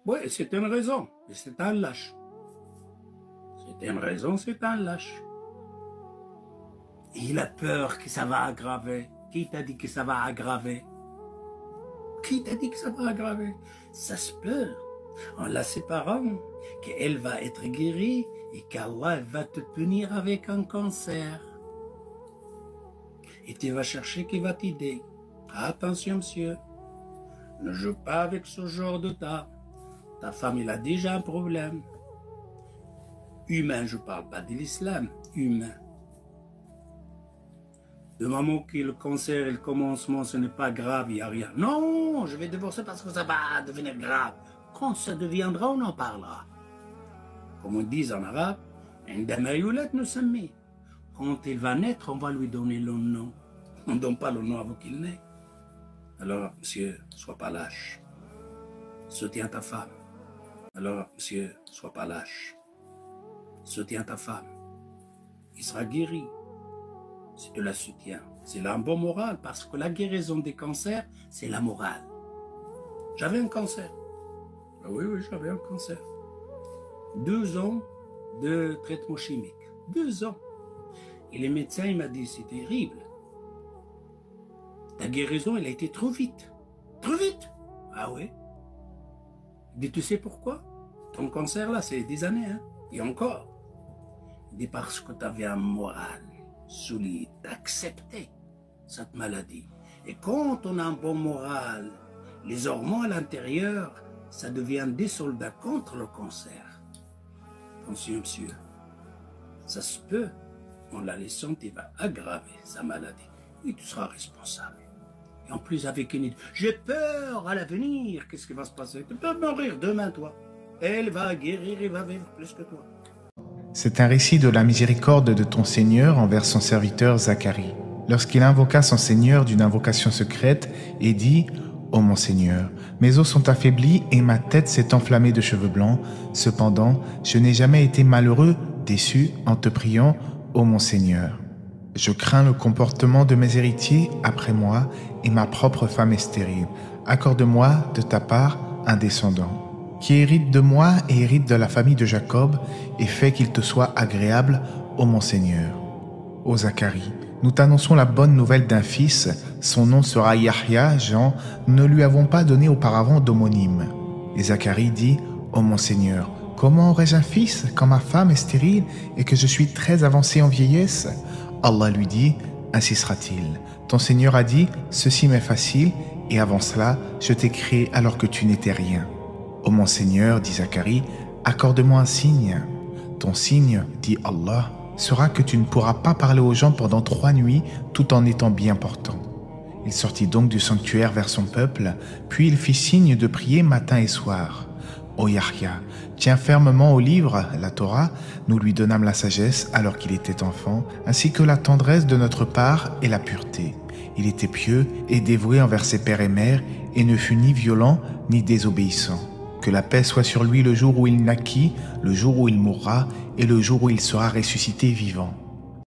Oui, c'est une raison, et c'est un lâche. C'est une raison, c'est un lâche. Il a peur que ça va aggraver. Qui t'a dit que ça va aggraver? Qui t'a dit que ça va aggraver? Ça se peut, en la séparant, qu'elle va être guérie et qu'Allah va te punir avec un cancer. Et tu vas chercher qui va t'aider. Attention, monsieur. Ne joue pas avec ce genre de tas. Ta femme, elle a déjà un problème. Humain, je parle pas de l'islam. Humain. De moment que le cancer et le commencement, ce n'est pas grave, il n'y a rien. Non, je vais divorcer parce que ça va devenir grave. Quand ça deviendra, on en parlera. Comme on dit en arabe, quand il va naître, on va lui donner le nom. On ne donne pas le nom avant qu'il naît. Alors, monsieur, sois pas lâche. Soutiens ta femme. Alors, monsieur, sois pas lâche. Soutiens ta femme. Il sera guéri. Si tu la soutiens, c'est un bon moral, parce que la guérison des cancers, c'est la morale. J'avais un cancer. Ah oui, j'avais un cancer. 2 ans de traitement chimique. 2 ans. Et les médecins, il m'a dit, c'est terrible. Ta guérison, elle a été trop vite. Trop vite. Ah oui. Il dit, tu sais pourquoi? Ton cancer, là, c'est des années, hein. Et encore. Il dit, parce que tu avais un moral solide, d'accepter cette maladie. Et quand on a un bon moral, les hormones à l'intérieur, ça devient des soldats contre le cancer. Attention, monsieur, ça se peut, en la laissant, il va aggraver sa maladie. Et tu seras responsable. Et en plus, avec une idée, j'ai peur à l'avenir, qu'est-ce qui va se passer? Tu peux mourir demain, toi. Elle va guérir et va vivre plus que toi. C'est un récit de la miséricorde de ton Seigneur envers son serviteur Zacharie, lorsqu'il invoqua son Seigneur d'une invocation secrète et dit « Ô mon Seigneur, mes os sont affaiblis et ma tête s'est enflammée de cheveux blancs. Cependant, je n'ai jamais été malheureux, déçu, en te priant, ô mon Seigneur. Je crains le comportement de mes héritiers après moi et ma propre femme est stérile. Accorde-moi de ta part un descendant qui hérite de moi et hérite de la famille de Jacob, et fais qu'il te soit agréable, ô mon Seigneur. Ô Zacharie, nous t'annonçons la bonne nouvelle d'un fils, son nom sera Yahya, Jean, nous ne lui avons pas donné auparavant d'homonyme. Et Zacharie dit, ô mon Seigneur, comment aurais-je un fils quand ma femme est stérile et que je suis très avancé en vieillesse? Allah lui dit, ainsi sera-t-il. Ton Seigneur a dit, ceci m'est facile, et avant cela, je t'ai créé alors que tu n'étais rien. Ô mon Seigneur, dit Zacharie, accorde-moi un signe. Ton signe, dit Allah, sera que tu ne pourras pas parler aux gens pendant 3 nuits tout en étant bien portant. Il sortit donc du sanctuaire vers son peuple, puis il fit signe de prier matin et soir. Ô Yahya, tiens fermement au livre, la Torah, nous lui donnâmes la sagesse alors qu'il était enfant, ainsi que la tendresse de notre part et la pureté. Il était pieux et dévoué envers ses pères et mères, et ne fut ni violent ni désobéissant. Que la paix soit sur lui le jour où il naquit, le jour où il mourra et le jour où il sera ressuscité vivant.